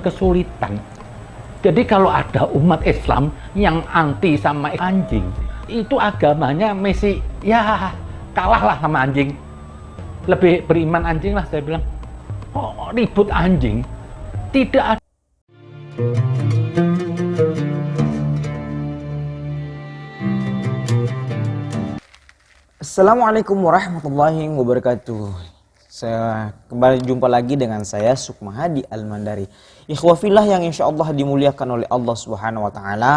kesulitan. Jadi kalau ada umat Islam yang anti sama anjing, itu agamanya Messi, ya kalahlah sama anjing. Lebih beriman anjing lah, saya bilang. Oh, ribut anjing. Tidak ada. Assalamualaikum warahmatullahi wabarakatuh. Saya kembali jumpa lagi dengan saya Sukmahadi Al-Mandari. Ikhwafillah yang insya Allah dimuliakan oleh Allah Subhanahu Wa Taala.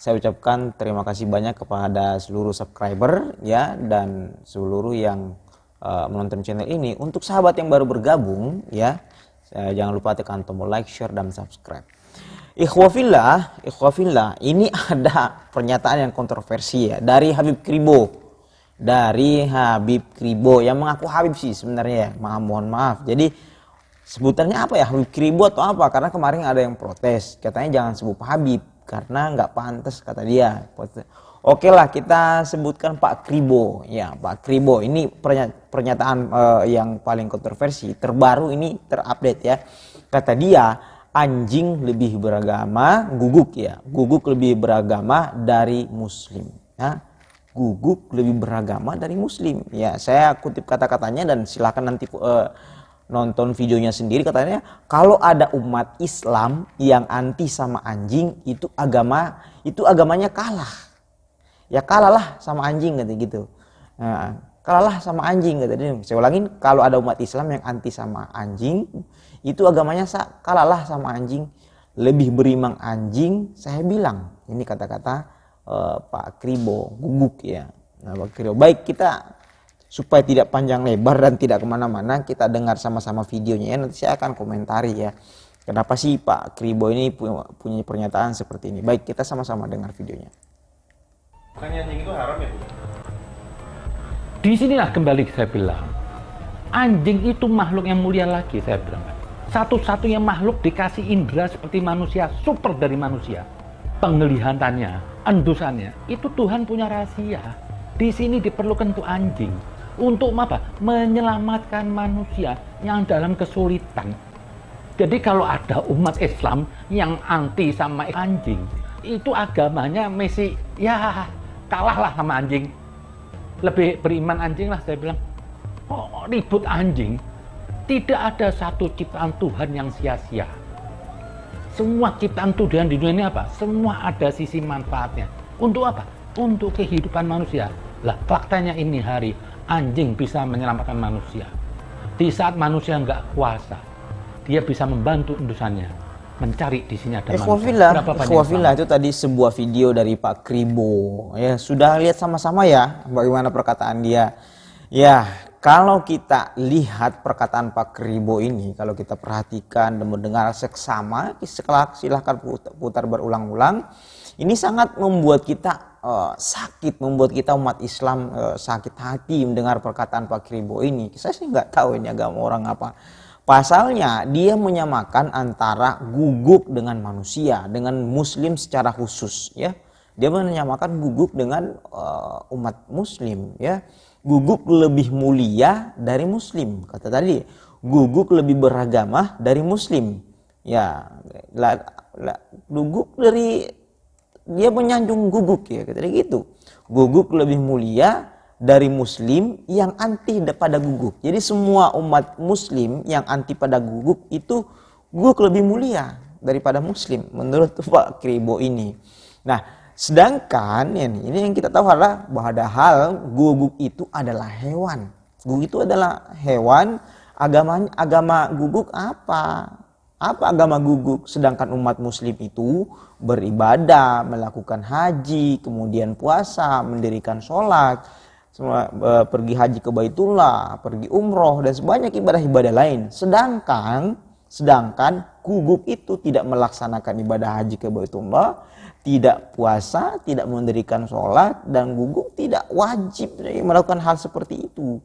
Saya ucapkan terima kasih banyak kepada seluruh subscriber ya dan seluruh yang menonton channel ini. Untuk sahabat yang baru bergabung ya, jangan lupa tekan tombol like, share dan subscribe. Ikhwafillah, ini ada pernyataan yang kontroversi ya dari Habib Kribo. Yang mengaku Habib sih sebenarnya ya, mohon maaf. Jadi sebutannya apa ya, Habib Kribo atau apa? Karena kemarin ada yang protes, katanya jangan sebut Habib karena nggak pantas kata dia. Oke lah, kita sebutkan Pak Kribo. Ya, Pak Kribo ini pernyataan yang paling kontroversi, terbaru ini terupdate ya. Kata dia, anjing lebih beragama, guguk lebih beragama dari muslim. Ya. Guguk lebih beragama dari muslim. Ya, saya kutip kata-katanya dan silakan nanti nonton videonya sendiri. Katanya kalau ada umat Islam yang anti sama anjing, itu agamanya kalah. Ya kalahlah sama anjing gitu. Nah, kalahlah sama anjing gitu. Saya ulangin, kalau ada umat Islam yang anti sama anjing, itu agamanya kalahlah sama anjing. Lebih beriman anjing, saya bilang. Ini kata-kata Pak Kribo, guguk ya. Nah, Pak Kribo. Baik, kita supaya tidak panjang lebar dan tidak kemana-mana, kita dengar sama-sama videonya ya. Nanti saya akan komentari ya. Kenapa sih Pak Kribo ini punya pernyataan seperti ini? Baik, kita sama-sama dengar videonya. Bukannya anjing itu haram ya, Bu? Di sinilah kembali saya bilang, anjing itu makhluk yang mulia lagi, saya bilang. Satu-satunya makhluk dikasih indera seperti manusia, super dari manusia. Penglihatannya, endusannya, itu Tuhan punya rahasia. Di sini diperlukan tuh anjing. Untuk apa? Menyelamatkan manusia yang dalam kesulitan. Jadi kalau ada umat Islam yang anti sama anjing, itu agamanya Messi, ya kalahlah sama anjing. Lebih beriman anjing lah, saya bilang. Oh, ribut anjing. Tidak ada satu ciptaan Tuhan yang sia-sia. Semua ciptaan Tuhan di dunia ini apa? Semua ada sisi manfaatnya. Untuk apa? Untuk kehidupan manusia. Lah, faktanya ini hari anjing bisa menyelamatkan manusia. Di saat manusia nggak kuasa, dia bisa membantu endusannya mencari di sini ada manusia. Ikhwafillah, itu tadi sebuah video dari Pak Kribo. Ya, sudah lihat sama-sama ya bagaimana perkataan dia. Ya, kalau kita lihat perkataan Pak Kribo ini, kalau kita perhatikan dan mendengar seksama, silahkan putar berulang-ulang. Ini sangat membuat kita sakit, membuat kita umat Islam sakit hati mendengar perkataan Pak Kribo ini. Saya sih nggak tahu ini agama orang apa. Pasalnya dia menyamakan antara guguk dengan manusia, dengan muslim secara khusus. Ya, dia menyamakan guguk dengan umat muslim. Ya. Guguk lebih mulia dari muslim, kata tadi. Guguk lebih beragama dari muslim. Ya, guguk dari dia menyanjung guguk ya, kata dia gitu. Guguk lebih mulia dari muslim yang anti pada guguk. Jadi semua umat muslim yang anti pada guguk itu guguk lebih mulia daripada muslim menurut Pak Kribo ini. Nah, sedangkan ini yang kita tahu adalah padahal guguk itu adalah hewan. Guguk itu adalah hewan. Agama guguk apa? Apa agama guguk? Sedangkan umat muslim itu beribadah, melakukan haji, kemudian puasa, mendirikan sholat, pergi haji ke Baitullah, pergi umroh dan sebanyak ibadah-ibadah lain. Sedangkan guguk itu tidak melaksanakan ibadah haji ke Baitullah, tidak puasa, tidak mendirikan sholat, dan guguk tidak wajib melakukan hal seperti itu.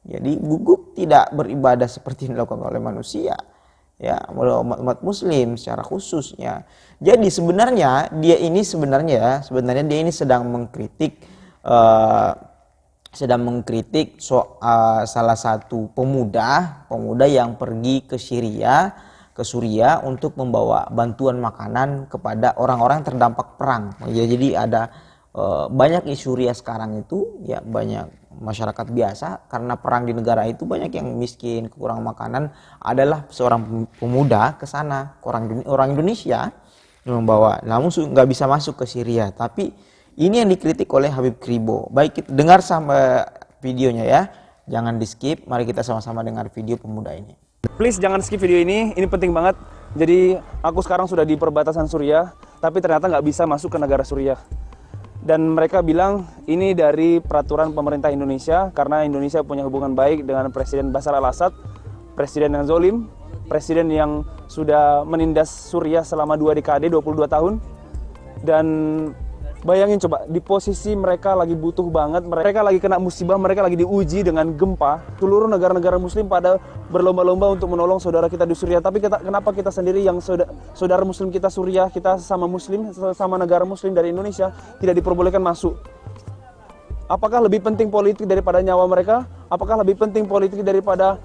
Jadi guguk tidak beribadah seperti yang dilakukan oleh manusia, ya, oleh umat muslim secara khususnya. Jadi sebenarnya dia ini sedang mengkritik soal salah satu pemuda yang pergi ke Syria ke Suriah untuk membawa bantuan makanan kepada orang-orang yang terdampak perang. Ya, jadi ada banyak di Suriah sekarang itu ya banyak masyarakat biasa karena perang di negara itu banyak yang miskin, kekurangan makanan, adalah seorang pemuda ke sana, orang Indonesia yang membawa, namun nggak bisa masuk ke Syria. Tapi ini yang dikritik oleh Habib Kribo. Baik, kita dengar sama videonya ya, jangan di skip. Mari kita sama-sama dengar video pemuda ini. Please jangan skip video ini penting banget. Jadi aku sekarang sudah di perbatasan Suriah, tapi ternyata nggak bisa masuk ke negara Suriah. Dan mereka bilang ini dari peraturan pemerintah Indonesia, karena Indonesia punya hubungan baik dengan Presiden Bashar al-Assad, presiden yang zolim, presiden yang sudah menindas Suriah selama 2 dekade, 22 tahun. Dan bayangin coba, di posisi mereka lagi butuh banget, mereka lagi kena musibah, mereka lagi diuji dengan gempa. Seluruh negara-negara muslim pada berlomba-lomba untuk menolong saudara kita di Suriah. Tapi kenapa kita sendiri yang saudara muslim kita Suriah, kita sama muslim, sama negara muslim dari Indonesia tidak diperbolehkan masuk? Apakah lebih penting politik daripada nyawa mereka? Apakah lebih penting politik daripada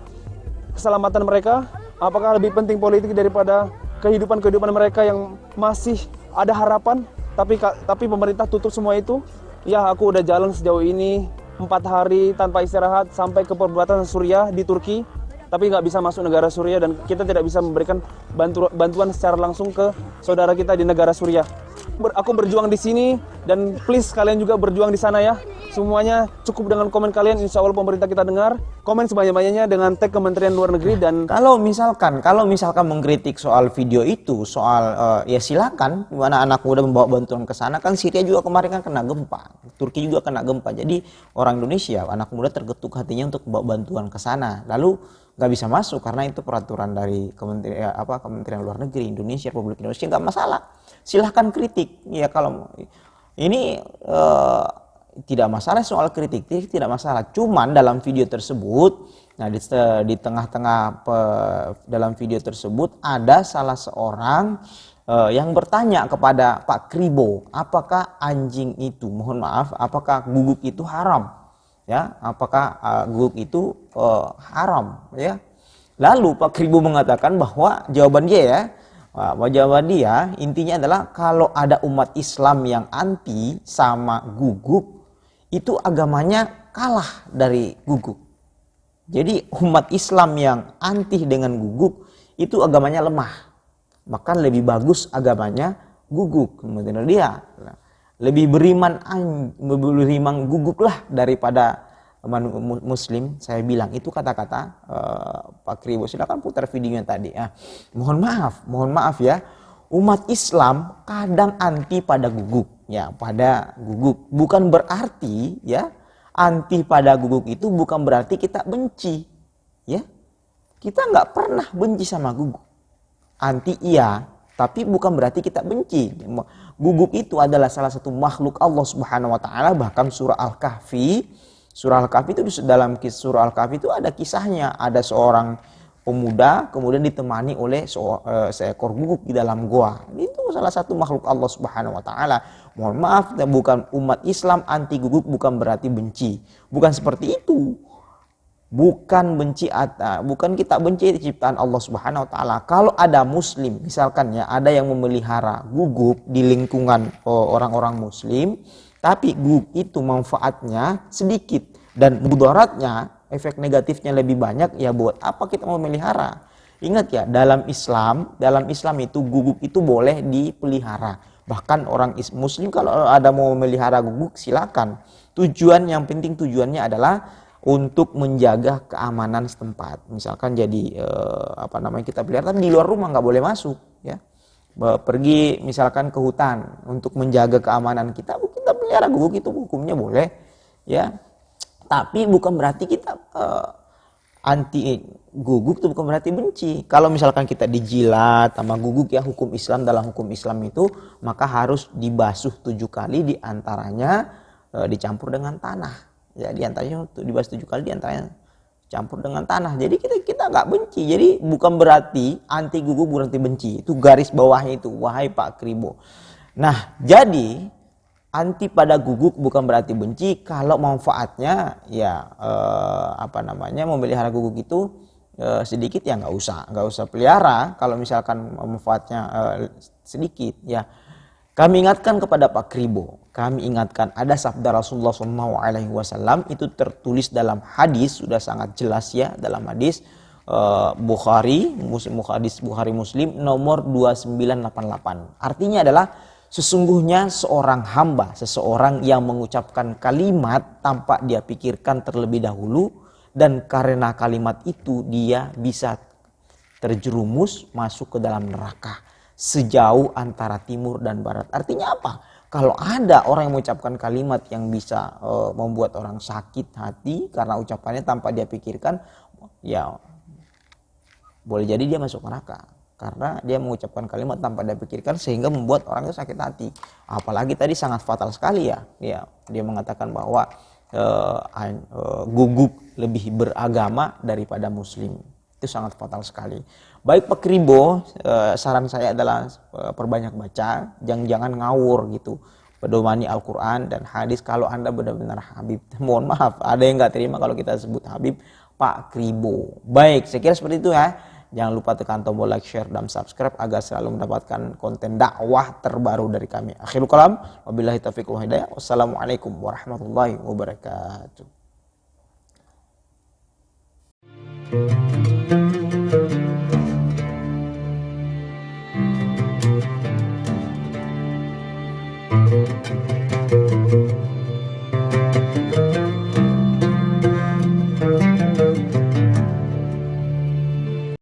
keselamatan mereka? Apakah lebih penting politik daripada kehidupan mereka yang masih ada harapan? Tapi pemerintah tutup semua itu. Ya, aku udah jalan sejauh ini 4 hari tanpa istirahat sampai ke perbatasan Suriah di Turki, tapi nggak bisa masuk negara Suriah dan kita tidak bisa memberikan bantuan secara langsung ke saudara kita di negara Suriah. Aku berjuang di sini dan please kalian juga berjuang di sana ya. Semuanya cukup dengan komen kalian, insya Allah pemerintah kita dengar. Komen sebanyak-banyaknya dengan tag Kementerian Luar Negeri. Dan kalau misalkan mengkritik soal video itu, soal ya silakan, mana anak muda membawa bantuan ke sana, kan Syria juga kemarin kan kena gempa, Turki juga kena gempa. Jadi orang Indonesia, anak muda tergetuk hatinya untuk bawa bantuan ke sana. Lalu nggak bisa masuk karena itu peraturan dari Kementerian Luar Negeri Indonesia, Republik Indonesia, nggak masalah. Silahkan kritik ya, kalau ini tidak masalah soal kritik, tidak masalah. Cuman dalam video tersebut, nah di tengah-tengah dalam video tersebut ada salah seorang yang bertanya kepada Pak Kribo, apakah anjing itu, mohon maaf, apakah guguk itu haram? Ya, apakah guguk itu haram? Ya. Lalu Pak Kribo mengatakan bahwa jawaban dia intinya adalah kalau ada umat Islam yang anti sama guguk, itu agamanya kalah dari guguk. Jadi umat Islam yang anti dengan guguk itu agamanya lemah. Bahkan lebih bagus agamanya guguk. Menurut dia lebih beriman guguk lah daripada muslim. Saya bilang itu kata-kata Pak Kribo. Silakan putar videonya tadi ya. Mohon maaf ya. Umat Islam kadang anti pada guguk. Ya, pada guguk. Bukan berarti ya, anti pada guguk itu bukan berarti kita benci. Ya. Kita nggak pernah benci sama guguk. Anti iya, tapi bukan berarti kita benci. Guguk itu adalah salah satu makhluk Allah Subhanahu wa taala, bahkan surah Al-Kahfi itu dalam surah Al-Kahfi itu ada kisahnya, ada seorang pemuda kemudian ditemani oleh seekor guguk di dalam goa. Itu salah satu makhluk Allah Subhanahu wa taala. Mohon maaf, bukan umat Islam anti guguk bukan berarti benci. Bukan seperti itu. Bukan kita benci ciptaan Allah Subhanahu wa taala. Kalau ada muslim, misalkan ya, ada yang memelihara guguk di lingkungan orang-orang muslim, tapi guguk itu manfaatnya sedikit dan mudaratnya, efek negatifnya lebih banyak, ya buat apa kita mau melihara? Ingat ya, dalam Islam itu guguk itu boleh dipelihara. Bahkan orang muslim kalau ada mau memelihara guguk silakan. Yang penting tujuannya adalah untuk menjaga keamanan setempat. Misalkan jadi kita pelihara, tapi di luar rumah nggak boleh masuk ya. Pergi misalkan ke hutan untuk menjaga keamanan kita pelihara guguk, itu hukumnya boleh ya. Tapi bukan berarti kita anti guguk, itu bukan berarti benci. Kalau misalkan kita dijilat sama guguk ya, dalam hukum Islam itu maka harus dibasuh 7 kali, diantaranya dicampur dengan tanah. Ya, diantaranya dibasuh 7 kali, diantaranya campur dengan tanah. Jadi kita nggak benci. Jadi bukan berarti anti guguk berarti benci. Itu garis bawahnya itu, wahai Pak Kribo. Nah, jadi anti pada guguk bukan berarti benci kalau manfaatnya ya memelihara guguk itu sedikit ya nggak usah pelihara kalau misalkan manfaatnya sedikit ya. Kami ingatkan kepada Pak Kribo, kami ingatkan ada sabda Rasulullah SAW itu tertulis dalam hadis, sudah sangat jelas ya dalam hadis Bukhari Muslim nomor 2988. Artinya adalah sesungguhnya seorang hamba, seseorang yang mengucapkan kalimat tanpa dia pikirkan terlebih dahulu, dan karena kalimat itu dia bisa terjerumus masuk ke dalam neraka sejauh antara timur dan barat. Artinya apa? Kalau ada orang yang mengucapkan kalimat yang bisa membuat orang sakit hati karena ucapannya tanpa dia pikirkan, ya boleh jadi dia masuk neraka. Karena dia mengucapkan kalimat tanpa dia pikirkan sehingga membuat orang itu sakit hati. Apalagi tadi sangat fatal sekali ya. Dia mengatakan bahwa guguk lebih beragama daripada muslim. Itu sangat fatal sekali. Baik Pak Kribo, saran saya adalah perbanyak baca, jangan ngawur gitu. Pedomani Al-Quran dan hadis kalau Anda benar-benar Habib. Mohon maaf, ada yang nggak terima kalau kita sebut Habib Pak Kribo. Baik, saya kira seperti itu ya. Jangan lupa tekan tombol like, share, dan subscribe agar selalu mendapatkan konten dakwah terbaru dari kami. Akhirul kalam, wabillahi taufiq wal hidayah. Wassalamualaikum warahmatullahi wabarakatuh.